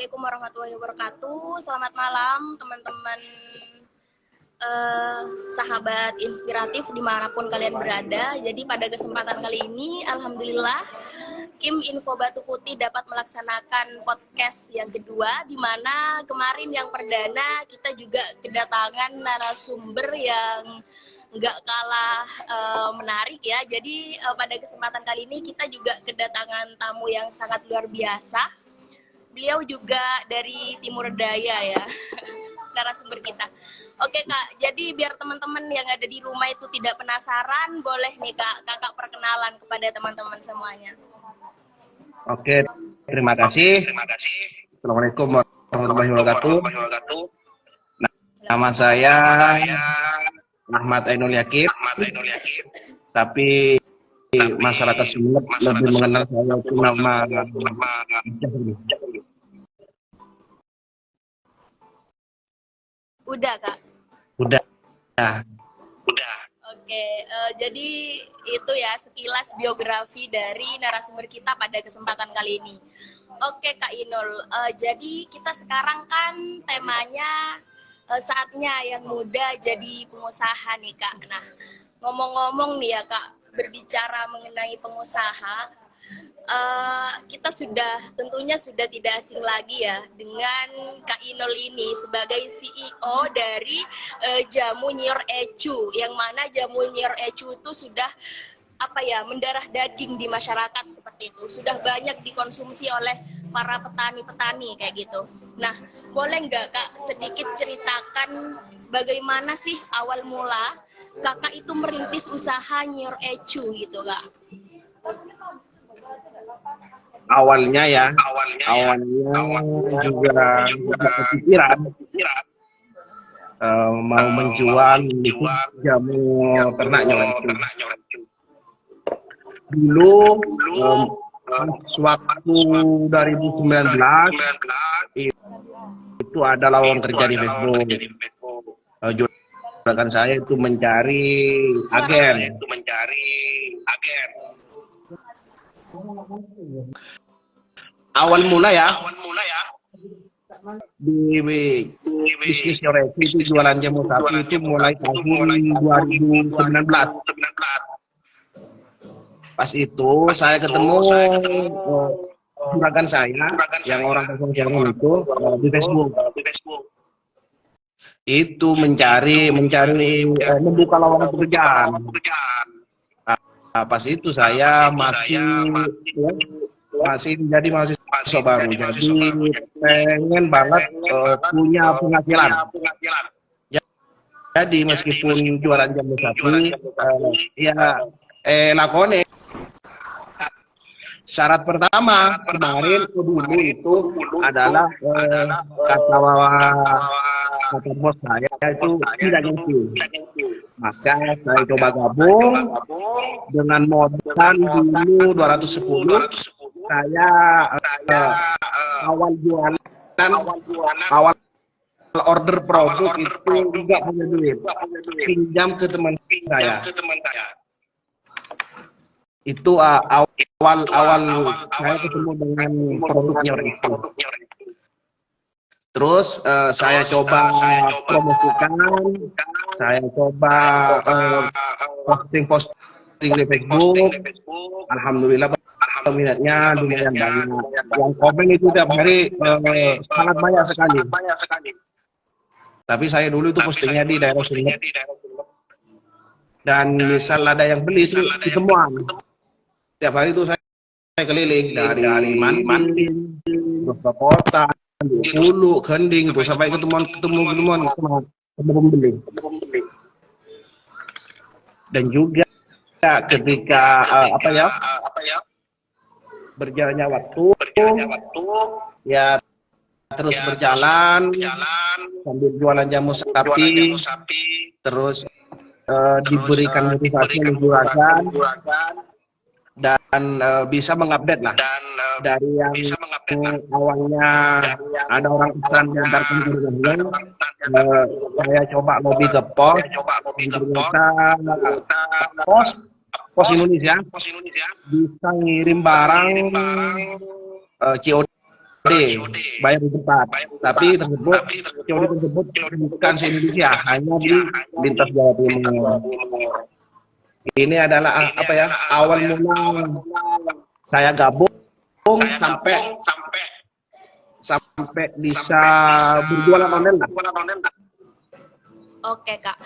Assalamualaikum warahmatullahi wabarakatuh. Selamat malam teman-teman sahabat inspiratif dimanapun kalian berada. Jadi pada kesempatan kali ini, alhamdulillah, Kim Info Batu Putih dapat melaksanakan podcast yang kedua, di mana kemarin yang perdana kita juga kedatangan narasumber yang nggak kalah menarik ya. Jadi pada kesempatan kali ini kita juga kedatangan tamu yang sangat luar biasa. Beliau juga dari Timur Daya ya, narasumber kita. Oke Kak, jadi biar teman-teman yang ada di rumah itu tidak penasaran, boleh nih Kakak perkenalan kepada teman-teman semuanya. Oke, terima kasih. Assalamualaikum warahmatullahi wabarakatuh. Nama saya Ahmad Ainul Yakib, tapi masyarakat Sumeneb lebih mengenal saya itu nama Udah Kak? Udah. Oke, jadi itu ya sekilas biografi dari narasumber kita pada kesempatan kali ini. Oke Kak Inul, jadi kita sekarang kan temanya saatnya yang muda jadi pengusaha nih Kak. Nah, ngomong-ngomong nih ya Kak, berbicara mengenai pengusaha, kita tentunya sudah tidak asing lagi ya dengan Kak Inul ini sebagai CEO dari Jamu Nyior Ecu, yang mana Jamu Nyior Ecu itu sudah mendarah daging di masyarakat seperti itu, sudah banyak dikonsumsi oleh para petani-petani kayak gitu. Nah, boleh nggak Kak sedikit ceritakan bagaimana sih awal mula Kakak itu merintis usaha Nyior Ecu gitu Kak? Awalnya juga kepikiran mau menjual jamu ternak Nyior Ecu. Dulu waktu 2019 itu ada lowongan kerja di Facebook. Juragan saya itu mencari agen. Awal mula ya di bisnis Nyior Ecu itu jualan jamu sapi itu mulai tahun 2019. Pas itu saya ketemu juragan saya yang orang Jamu itu di Facebook. Itu mencari membuka lowongan pekerjaan. Pas itu saya masih menjadi mahasiswa baru, jadi pengen banget punya penghasilan. Jadi meskipun jualan jamu sapi, lakone. Syarat pertama kemarin dulu itu adalah kata bos saya itu tidak gengsi. Maka saya coba gabung dengan modal dulu 210. Saya awal order produk itu tidak punya duit, pinjam ke teman saya. Itu awal saya ketemu dengan produk Nyior Ecu. Terus saya coba promosikan, saya coba posting di Facebook. Alhamdulillah peminatnya lumayan banyak. Yang komen itu tiap hari sangat banyak sekali. Tapi saya dulu itu postingnya di daerah Sumeneb. Dan misal ada yang beli itu ditemuan. Tiap hari itu saya keliling dari Manding, beberapa kota, Hulu, Kending, itu sampai ketemuan pembeli. Dan juga ketika berjalannya waktu, ya terus berjalan sambil jualan jamu sapi, terus diberikan motivasi oleh juragan dan bisa mengupdate lah dari yang awalnya ada orang pesan mengantarkan ke saya coba lobby ke pos, ternyata pos Indonesia bisa ngirim barang COD bayar di tempat. Tapi tersebut COD tersebut bukan se-Indonesia, hanya di lintas Jawa Timur. Ini adalah apa ya, awal mula saya gabung sampai bisa berjualan online lah. Oke Kak,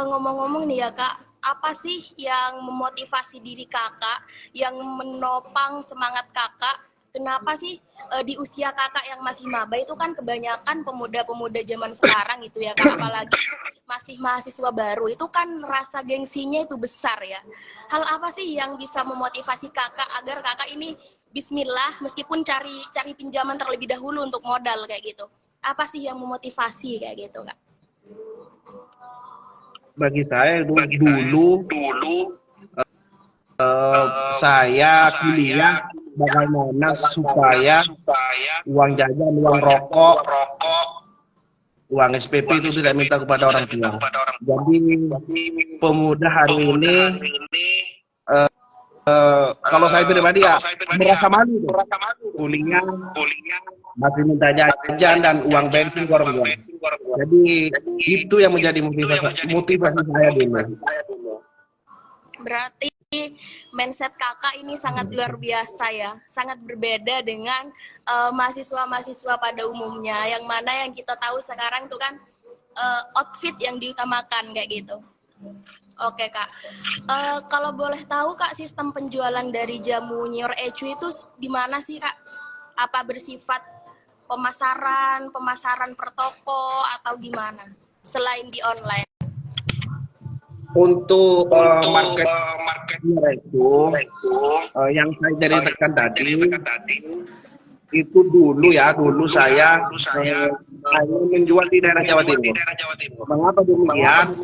ngomong-ngomong nih ya Kak, apa sih yang memotivasi diri Kakak, yang menopang semangat Kakak? Kenapa sih di usia Kakak yang masih maba itu kan kebanyakan pemuda-pemuda zaman sekarang itu ya Kak, apalagi masih mahasiswa baru, itu kan rasa gengsinya itu besar ya. Hal apa sih yang bisa memotivasi Kakak agar Kakak ini bismillah meskipun cari pinjaman terlebih dahulu untuk modal kayak gitu? Apa sih yang memotivasi kayak gitu Kak? Bagi saya dulu saya kuliah bagaimana supaya uang jajan, uang rokok, uang SPP itu tidak minta kepada orang tua. Jadi pemuda hari ini kalau saya pribadi ya merasa malu tuh. Kuliah masih minta jajan dan uang bensin ke orang tua. Jadi itu yang menjadi motivasi saya dulu. Berarti mindset Kakak ini sangat luar biasa ya, sangat berbeda dengan mahasiswa-mahasiswa pada umumnya, yang mana yang kita tahu sekarang itu kan outfit yang diutamakan kayak gitu. Oke Kak, kalau boleh tahu Kak, sistem penjualan dari jamu Nyor Ecu itu di mana sih Kak? Apa bersifat pemasaran per toko atau gimana? Selain di online? Untuk market itu yang saya ceritakan tadi itu dulu saya hanya menjual di daerah Jawa Timur. Mengapa demikian?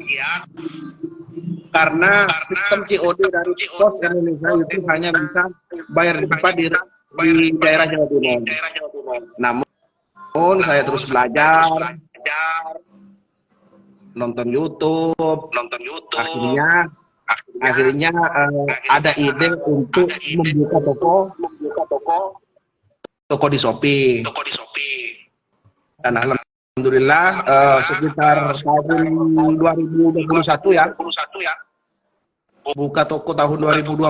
Karena sistem COD dari pos Indonesia itu hanya bisa bayar di tempat di daerah Jawa Timur. Namun saya terus belajar, nonton YouTube, akhirnya ada ide untuk membuka toko di Shopee. Dan alhamdulillah sekitar tahun 2021 ya, buka toko tahun 2021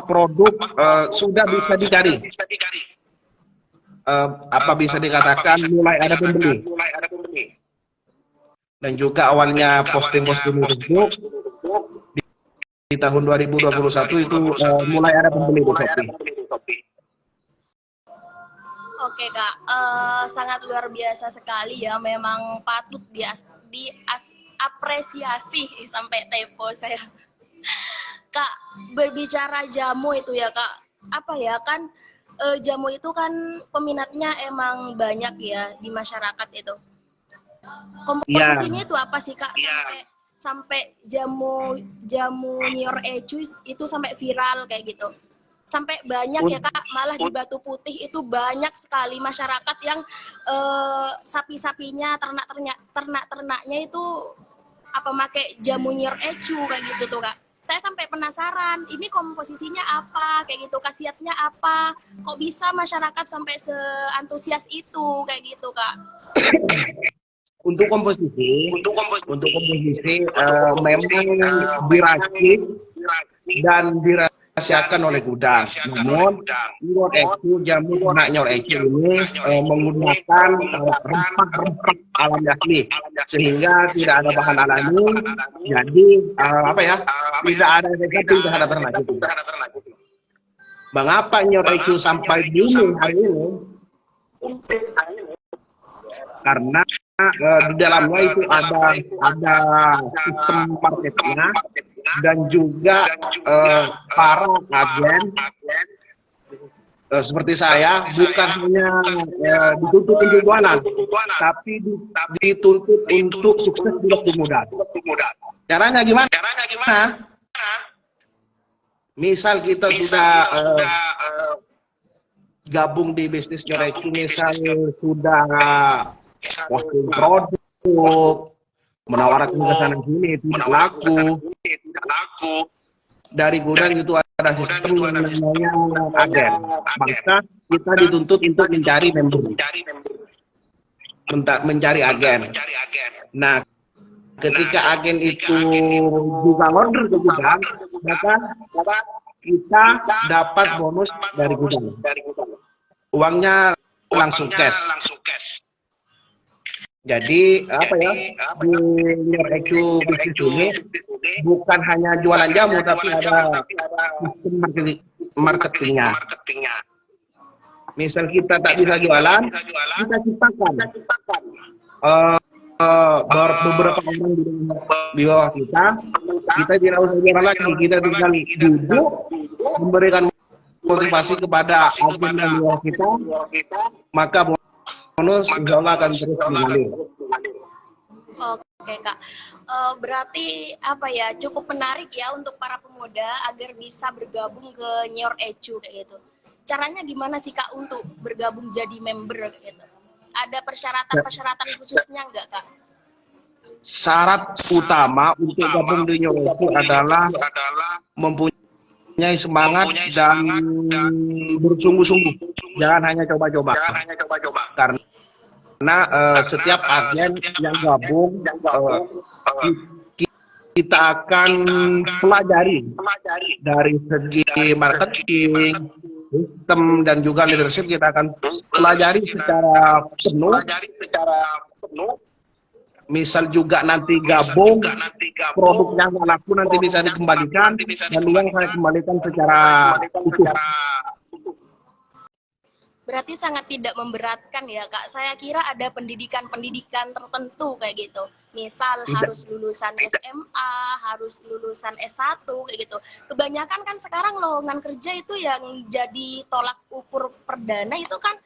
produk sudah bisa dicari. Apa bisa dikatakan mulai ada pembeli. Dan juga awalnya posting-posting Facebook di tahun 2021 itu mulai ada pembeli di Shopee. Oke Kak, sangat luar biasa sekali ya, memang patut diapresiasi sampai typo saya. Kak, berbicara jamu itu ya Kak, apa ya kan jamu itu kan peminatnya emang banyak ya di masyarakat itu. Komposisinya itu apa sih Kak, sampai jamu Nyor Ecu itu sampai viral kayak gitu? Sampai banyak ya Kak, malah di Batu Putih itu banyak sekali masyarakat yang sapi-sapinya, ternak-ternaknya itu pakai jamu Nyor Ecu kayak gitu tuh Kak. Saya sampai penasaran, ini komposisinya apa, kayak gitu, khasiatnya apa, kok bisa masyarakat sampai seantusias itu, kayak gitu Kak. Untuk komposisi memang diracik dan dirahasiakan oleh gudang. Namun Nyor Ecu, jamu ternak Nyor Ecu ini menggunakan rempah-rempah alam asli, sehingga tidak ada bahan alami, jadi tidak ada efek samping terhadap ternak itu. Mengapa Nyor Ecu sampai booming hari ini? Karena di dalamnya itu ada sistem marketnya dan juga para agen seperti saya bukan hanya dituntut untuk jualan, tapi dituntut untuk sukses di waktu muda. Caranya gimana? Misal kita sudah gabung di bisnis Nyor Ecu, misal sudah posting produk, menawarkan ke sana sini tidak laku, dari gudang itu ada sistem yang namanya agen. Maka kita dituntut untuk mencari member, mencari agen. Nah, ketika agen itu juga order ke gudang, maka kita dapat bonus dari gudang. Uangnya langsung cash. Jadi apa ya, di Nyor EQ bisnis ini bukan hanya jualan jamu, tapi ada sistem marketingnya. Misal kita tak bisa jualan, kita ciptakan beberapa orang di bawah kita tidak usah jualan lagi, kita tinggal duduk memberikan motivasi kepada agen yang di bawah kita, maka bonus insya Allah akan terus mengalir. Oke Kak, berarti apa ya, cukup menarik ya untuk para pemuda agar bisa bergabung ke Nyor EQ kayak gitu. Caranya gimana sih Kak untuk bergabung jadi member kayak gitu? Ada persyaratan khususnya nggak Kak? Syarat utama untuk gabung di Nyor EQ adalah mempunyai semangat dan bersungguh-sungguh. Jangan hanya coba-coba. Karena setiap agen yang gabung kita akan pelajari dari segi marketing, sistem dan juga leadership. Kita akan pelajari secara penuh. Misal juga nanti gabung, produk yang nggak laku nanti bisa dikembalikan, dan uang saya kembalikan secara utuh. Berarti sangat tidak memberatkan ya Kak. Saya kira ada pendidikan-pendidikan tertentu kayak gitu. Misal harus lulusan SMA, harus lulusan S1 kayak gitu. Kebanyakan kan sekarang lowongan kerja itu yang jadi tolak ukur perdana itu kan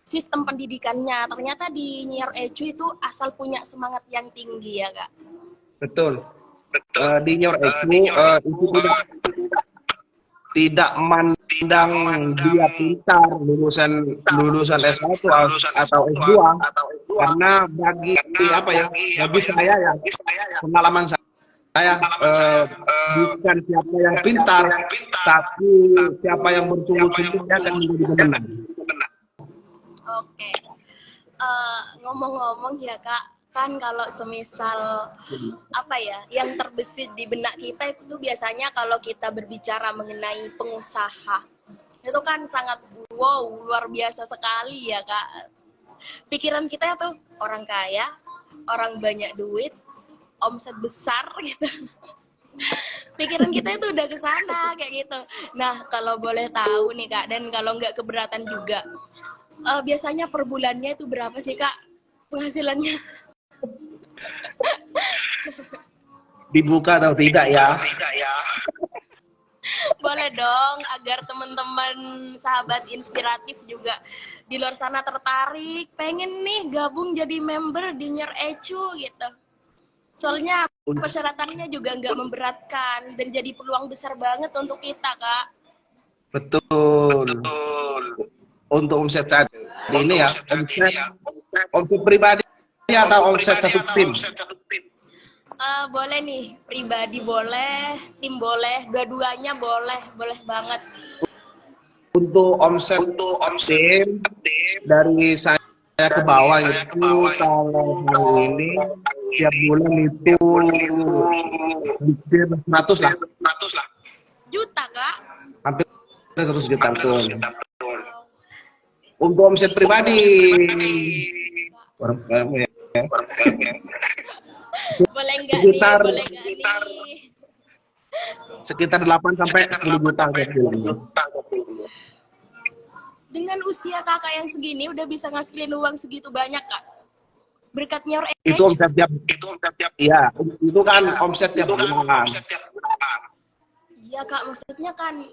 sistem pendidikannya. Ternyata di Nyor EQ itu asal punya semangat yang tinggi ya Kak. Betul. Di Nyor EQ itu tidak memandang dia pintar lulusan S1 atau S2, karena bagi saya ya, pengalaman saya bukan siapa yang pintar, tapi siapa yang bersungguh-sungguh dia akan menjadi pemenang. Oke. Ngomong-ngomong ya Kak, kan kalau semisal apa ya, yang terbesit di benak kita itu biasanya kalau kita berbicara mengenai pengusaha itu kan sangat wow, luar biasa sekali ya Kak. Pikiran kita tuh orang kaya, orang banyak duit, omset besar gitu. Pikiran kita itu udah ke sana kayak gitu. Nah, kalau boleh tahu nih Kak, dan kalau nggak keberatan juga, biasanya per bulannya itu berapa sih Kak penghasilannya? Dibuka atau tidak ya? Boleh dong, agar teman-teman sahabat inspiratif juga di luar sana tertarik, pengen nih gabung jadi member di Nyor EQ gitu. Soalnya persyaratannya juga nggak memberatkan dan jadi peluang besar banget untuk kita Kak. Betul. Untuk omset saat ini ya, omset pribadi atau omset satu tim? Boleh nih, pribadi boleh, tim boleh, dua-duanya boleh banget. Untuk omset tim dari saya ke bawah itu kalau hari ini tiap bulan itu hampir 100 lah. Juta Kak? Hampir 100 juta tuh. Untuk omset pribadi boleh nggak nih? Sekitar 8 sampai 10 juta per bulan. Dengan usia kakak yang segini udah bisa ngasilin uang segitu banyak Kak? Berkat Nyor EQ? Itu omset tiap. Iya, itu kan omset tiap bulan. Iya Kak, maksudnya kan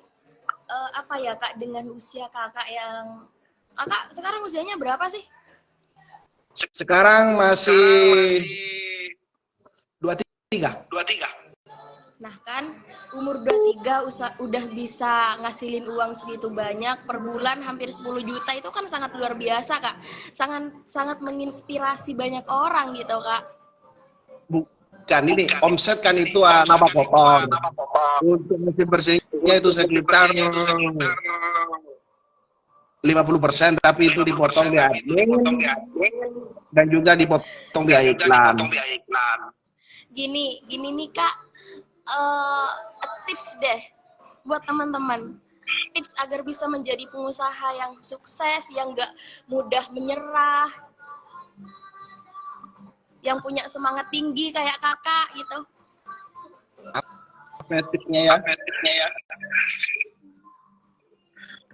apa ya Kak, dengan usia kakak yang kakak sekarang usianya berapa sih? Sekarang masih 23. Nah kan, umur 23 udah bisa ngasilin uang segitu banyak, per bulan hampir 10 juta, itu kan sangat luar biasa Kak. Sangat menginspirasi banyak orang gitu Kak. Bukan, ini omset kan itu nambah kotor. Untuk mesin bersihnya itu sekitar 50%, tapi itu dipotong di admin dan juga dipotong biaya iklan. Gini nih Kak, tips deh buat teman-teman. Tips agar bisa menjadi pengusaha yang sukses, yang nggak mudah menyerah, yang punya semangat tinggi kayak Kakak gitu. Apa tipsnya ya?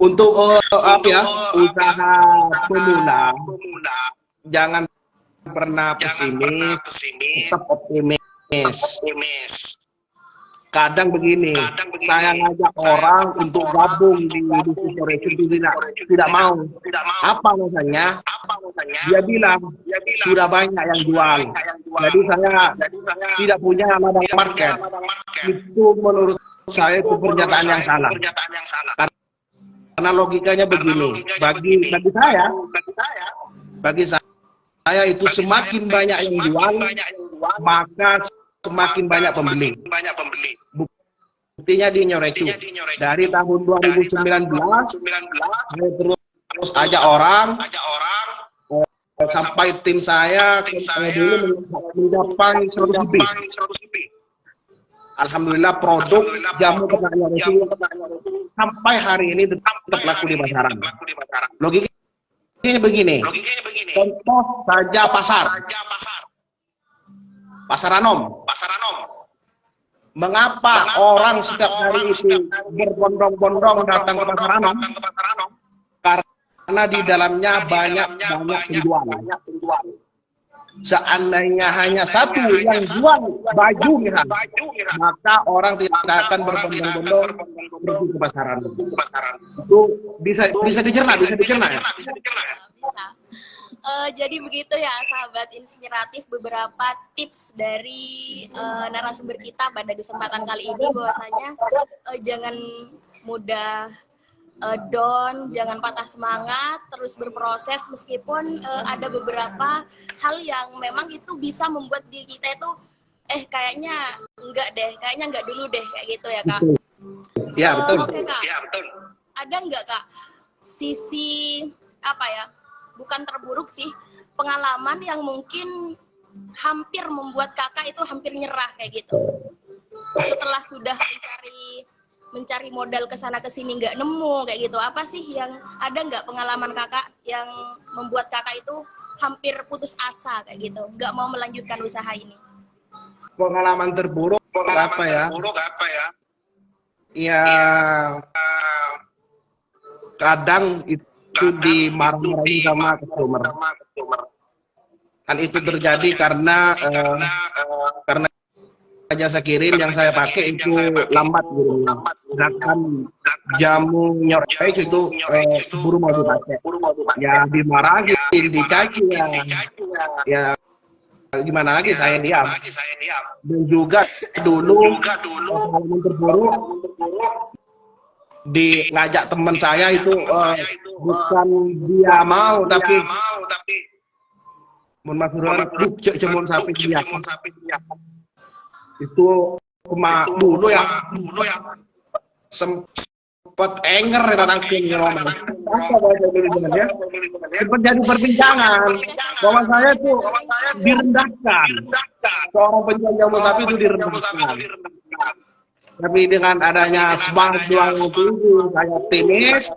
Untuk usaha pemula, jangan pernah pesimis, tetap optimis. Kadang begini, saya ngajak orang untuk gabung di bisnis koreksi itu tidak mau. Apa alasannya? Dia bilang sudah banyak yang jual. Jadi saya tidak punya ladang market. Itu menurut saya itu pernyataan yang salah. Karena logikanya begini, bagi saya itu semakin banyak yang jual, maka semakin banyak pembeli. Buktinya di Nyorecu. Dari tahun 2019, saya terus ajak orang, sampai tim saya dulu mencapai 100 lebih. Alhamdulillah produk jamu ternak Nyorecu sampai hari ini tetap laku di pasaran. Logikanya begini, contoh saja pasar Anom. Mengapa orang setiap hari itu berbondong-bondong datang ke pasar Anom? Karena di dalamnya banyak penjual. Seandainya hanya satu yang jual baju maka orang tidak akan berbondong-bondong pergi ke pasar Anom. Itu bisa dicerna ya? Bisa. Jadi begitu ya sahabat inspiratif, beberapa tips dari narasumber kita pada kesempatan kali ini, bahwasanya jangan mudah down, jangan patah semangat, terus berproses meskipun ada beberapa hal yang memang itu bisa membuat diri kita itu kayaknya enggak dulu deh, kayak gitu ya Kak. Ya betul. Oke, Kak. Ya, betul. Ada enggak Kak sisi bukan terburuk sih, pengalaman yang mungkin hampir membuat Kakak itu hampir nyerah kayak gitu, setelah sudah mencari modal ke sana ke sini nggak nemu kayak gitu? Apa sih yang ada nggak pengalaman Kakak yang membuat Kakak itu hampir putus asa kayak gitu, nggak mau melanjutkan usaha ini? Pengalaman terburuk apa ya? Ya kadang itu dimarahin sama customer. Kan itu terjadi karena jasa kirim yang saya pakai itu lambat gitu. Sedangkan jamu Nyorecu itu buru mau dipakai. Ya dimarahin, dicaci ya gimana lagi, saya diam. Dan juga dulu pengalaman terburuk ngajak teman saya itu bukan dia mau tapi cemun sapi dia itu dulu ya sempat enger tentang sempat jadi perbincangan bahwa saya itu direndahkan, seorang penjual jamu sapi itu direndahkan. Tapi dengan adanya semangat juang itu saya optimis.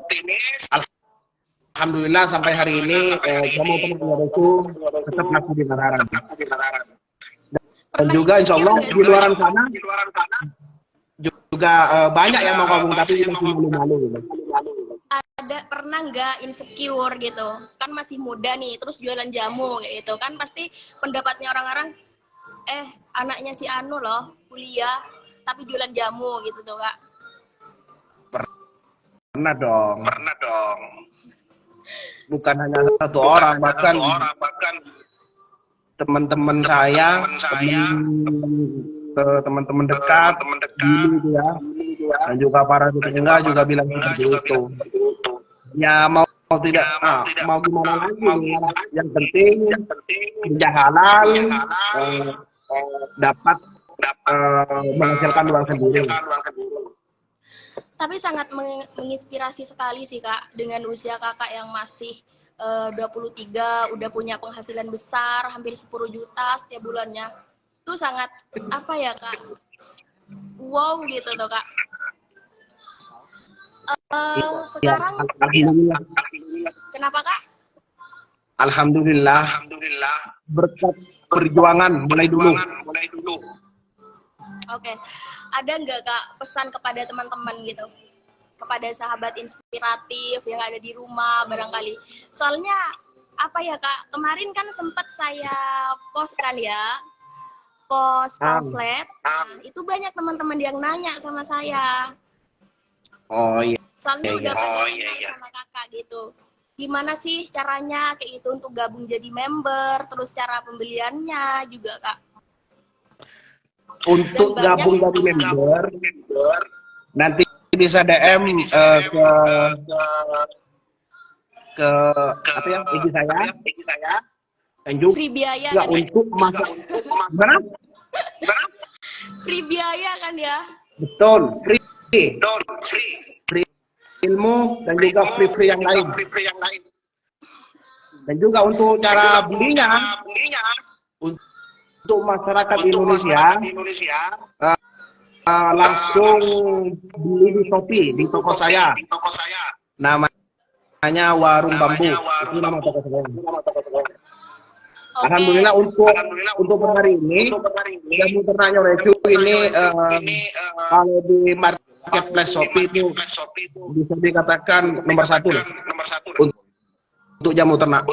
Alhamdulillah sampai hari ini jamu ternak Nyorecu tetap laku di pasaran. Dan juga insya Allah di luar sana juga banyak yang mau gabung tapi masih malu-malu. Pernah nggak insecure gitu? Kan masih muda nih, terus jualan jamu kayak gitu kan, pasti pendapatnya orang-orang anaknya si Anu loh kuliah tapi jualan jamu gitu tuh Kak. Pernah dong. Bukan hanya satu orang, bahkan teman-teman saya, teman-teman dekat dulu ya, dan juga para tetangga juga bilang seperti itu. Ya mau gimana lagi? Yang penting kerja halal, dapat menghasilkan uang sendiri. Tapi sangat menginspirasi sekali sih Kak, dengan usia Kakak yang masih 23, udah punya penghasilan besar, hampir 10 juta setiap bulannya. Itu sangat, apa ya Kak, wow gitu tuh Kak. Sekarang, Alhamdulillah. kenapa Kak? Alhamdulillah, berkat perjuangan mulai dulu. Oke, ada nggak Kak pesan kepada teman-teman gitu? Kepada sahabat inspiratif yang ada di rumah barangkali. Soalnya apa ya Kak, kemarin kan sempat saya post kan ya, post pamflet. Nah, itu banyak teman-teman yang nanya sama saya. Oh iya. Soalnya udah pernah sama Kakak gitu. Gimana sih caranya kayak gitu untuk gabung jadi member, terus cara pembeliannya juga Kak. Untuk gabung jadi member, nanti bisa DM ke apa ya, IG saya. Dan juga free biaya kan untuk masak. Gimana? Free biaya kan ya? Betul, free. Free ilmu dan juga free yang lain. Dan juga untuk cara belinya, untuk masyarakat Indonesia, langsung beli di Shopee, di toko saya. Namanya Warung Bambu. Itu nama toko saya. Okay. Alhamdulillah untuk hari ini, jamu ternaknya Recu ini kalau di marketplace Shopee itu bisa dikatakan nomor 1 untuk jamu ternak.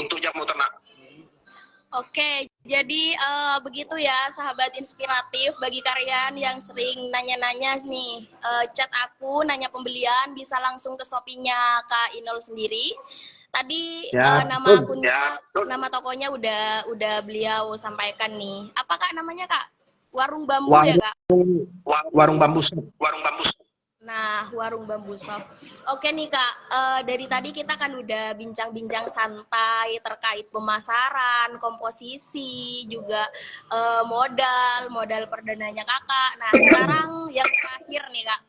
Oke, jadi begitu ya sahabat inspiratif, bagi kalian yang sering nanya-nanya nih, chat aku nanya pembelian bisa langsung ke Shopee-nya Kak Inul sendiri. Tadi nama akunnya, nama tokonya udah beliau sampaikan nih. Apa Kak namanya Kak? Warung Bambu ya Kak? Warung Bambu. Nah, Warung Bambu Shop. Oke nih Kak, dari tadi kita kan udah bincang-bincang santai terkait pemasaran, komposisi, juga modal perdananya Kakak. Nah, sekarang yang terakhir nih Kak.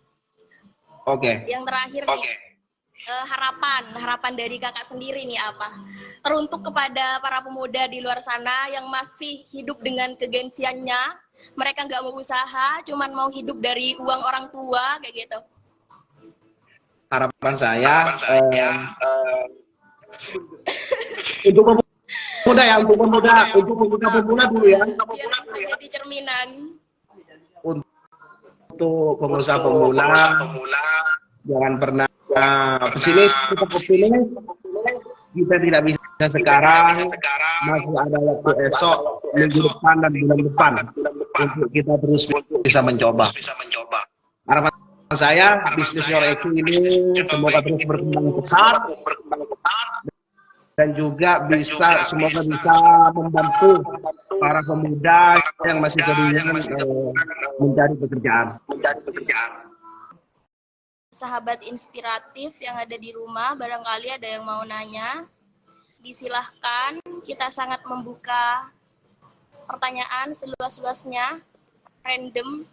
Oke. Yang terakhir nih, harapan dari Kakak sendiri nih apa? Teruntuk kepada para pemuda di luar sana yang masih hidup dengan kegensiannya, mereka nggak mau usaha, cuman mau hidup dari uang orang tua kayak gitu. Harapan saya untuk pemuda ya, untuk pemuda dulu ya. Biar bisa jadi cerminan. Untuk pengusaha pemula, jangan pernah pesimis, tetap optimis. Kita tidak bisa sekarang, masih ada waktu esok, minggu depan dan bulan depan untuk kita terus bisa mencoba. Harapan saya bisnis Your Ecu ini semoga terus berkembang pesat dan juga semoga bisa membantu para pemuda yang masih kebingungan mencari pekerjaan. Sahabat inspiratif yang ada di rumah, barangkali ada yang mau nanya, disilahkan. Kita sangat membuka pertanyaan seluas-luasnya, random.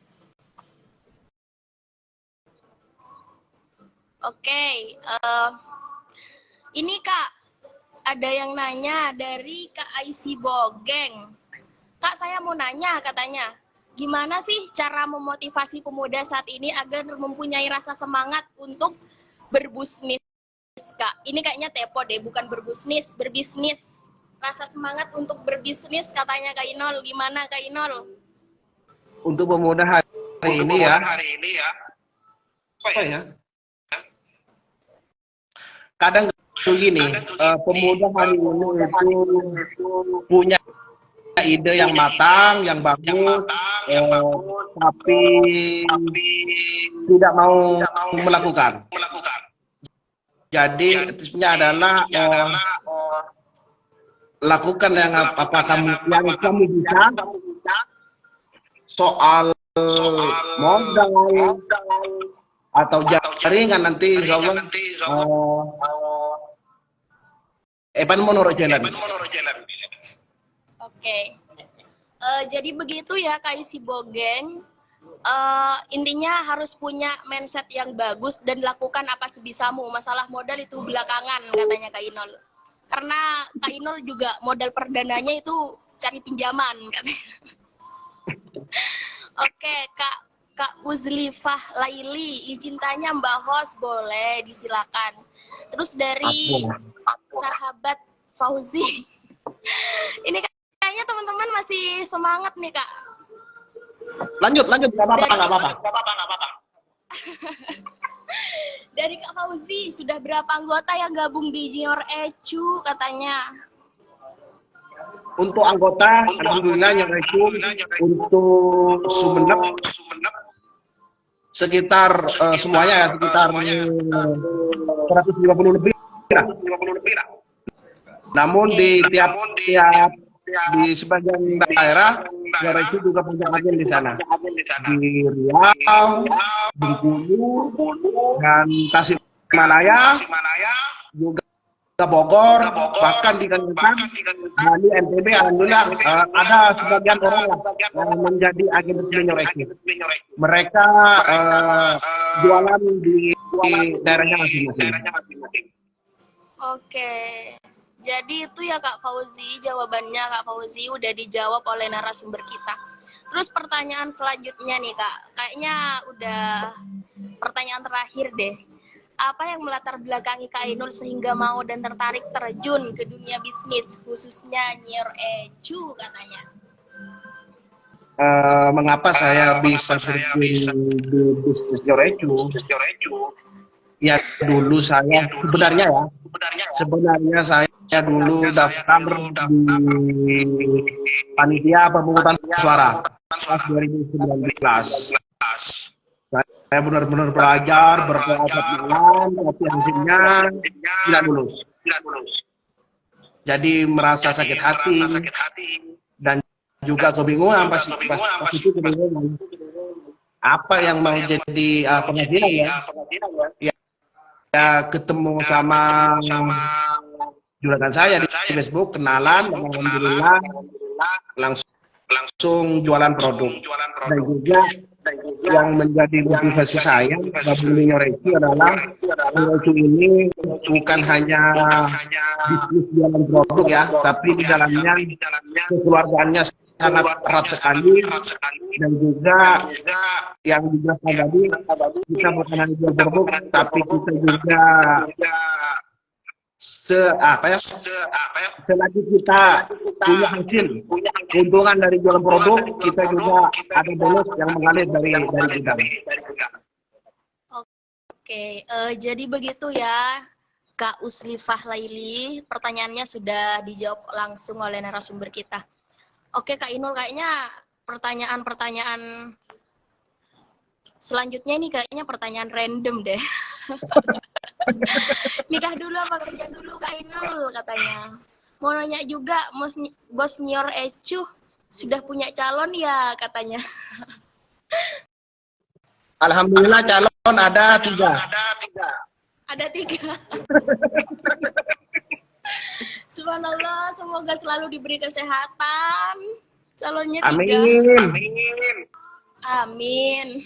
Oke, ini Kak, ada yang nanya dari Kak Aisy Bogeng. Kak, saya mau nanya katanya, gimana sih cara memotivasi pemuda saat ini agar mempunyai rasa semangat untuk berbisnis, Kak? Ini kayaknya tepo deh, bukan berbisnis. Rasa semangat untuk berbisnis katanya Kak Inul. Gimana Kak Inul? Untuk pemuda hari ini ya. Apa ya? Kadang begini, pemuda hari ini itu punya ide yang matang, yang bagus, tapi tidak mau melakukan. Jadi tipsnya adalah lakukan yang kamu bisa. Soal modal atau jaringan nanti insya Allah Evan menurut jalan. Oke. Jadi begitu ya Kak Isi Bogeng. Intinya harus punya mindset yang bagus dan lakukan apa sebisamu. Masalah modal itu belakangan katanya Kak Inul. Karena Kak Inul juga modal perdananya itu cari pinjaman katanya. Oke, Kak Uzlifah Laili, izin tanya Mbak Host, boleh disilakan. Terus dari sahabat Fauzi. Ini kayaknya teman-teman masih semangat nih Kak. Lanjut, nggak apa-apa. Dari Kak Fauzi, sudah berapa anggota yang gabung di Junior Ecu katanya? Untuk anggota, alhamdulillah Junior Ecu untuk Sumeneb sekitar semuanya ya sekitar 150 lebih lah. Namun di tiap di sebagian daerah Junior Ecu juga punya agen di sana. Di Riau, Bengkulu, dan Tasikmalaya, juga Bogor, bahkan di Kalimantan, Bali, NTB, alhamdulillah ada sebagian orang yang menjadi agen Junior Ecu. Mereka jualan di daerahnya masing-masing. Oke. Jadi itu ya Kak Fauzi, jawabannya Kak Fauzi udah dijawab oleh narasumber kita. Terus pertanyaan selanjutnya nih Kak, kayaknya udah pertanyaan terakhir deh. Apa yang melatar belakangi Kak Ainul sehingga mau dan tertarik terjun ke dunia bisnis, khususnya Junior Ecu katanya? Mengapa saya bisa terjun di bisnis Junior Ecu? Ya dulu saya sebenarnya saya dulu daftar di panitia pemungutan suara tahun 2019. Saya benar-benar belajar berkelompok tapi hasilnya tidak lulus. Jadi merasa sakit hati dan juga kebingungan pas itu kebingungan. Apa yang mau jadi penghasilan ya? Ya ketemu sama juragan saya di Facebook, kenalan, dan alhamdulillah langsung jualan produk. Dan juga yang menjadi motivasi saya gabung di Junior Ecu adalah Junior Ecu ini bukan hanya bisnis jualan produk ya, tapi di dalamnya kekeluargaannya sangat erat sekali, dan juga yang dijelaskan tadi, kita bukan hanya jual produk, tapi kita juga selagi kita punya hasil keuntungan dari jualan produk, kita juga ada bonus yang mengalir dari kita. Oke, jadi begitu ya Kak Uzlifah Laili, pertanyaannya sudah dijawab langsung oleh narasumber kita. Oke Kak Inul, kayaknya pertanyaan selanjutnya ini kayaknya pertanyaan random deh. Nikah dulu apa kerja dulu Kak Inul katanya. Mau nanya juga, bos Junior Ecu sudah punya calon ya katanya. Alhamdulillah calon ada 3. Ada 3. Subhanallah, semoga selalu diberi kesehatan. Calonnya 3. Amin.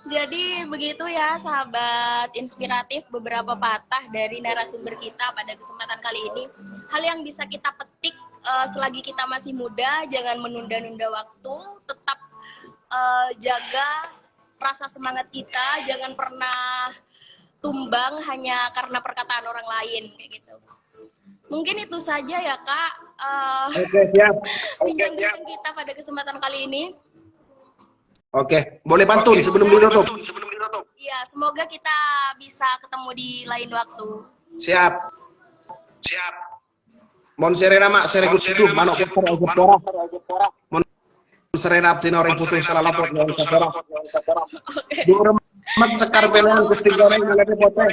Jadi begitu ya sahabat inspiratif, beberapa patah dari narasumber kita pada kesempatan kali ini. Hal yang bisa kita petik selagi kita masih muda, jangan menunda-nunda waktu, tetap jaga rasa semangat kita, jangan pernah tumbang hanya karena perkataan orang lain kayak gitu. Mungkin itu saja ya Kak. Oke, siap. Bincang-bincang kita pada kesempatan kali ini. Oke, boleh pantun sebelum ditutup. Iya, semoga kita bisa ketemu di lain waktu. Siap. Mon serena mak seregut itu manok kotor agora. Mon serena tinore putu salah lapor yang kotor. Dua mat sekar belan gusti goreng ngalete pote.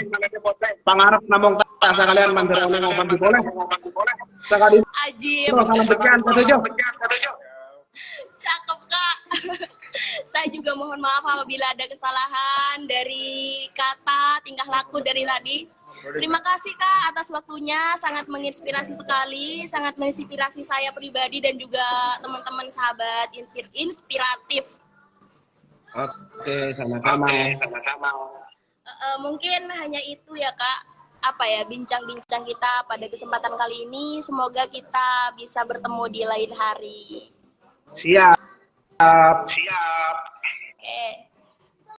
Pangarep namong tak sakalian mandara oleh ngopan di boleh. Sakali. Ajib. Salam sekian, kata Jo. Cakep Kak. Saya juga mohon maaf apabila ada kesalahan dari kata, tingkah laku dari tadi. Terima kasih Kak atas waktunya, sangat menginspirasi sekali, sangat menginspirasi saya pribadi dan juga teman-teman sahabat inspiratif. Oke, sama-sama. Mungkin hanya itu ya Kak, apa ya, bincang-bincang kita pada kesempatan kali ini. Semoga kita bisa bertemu di lain hari. Siap. Siap.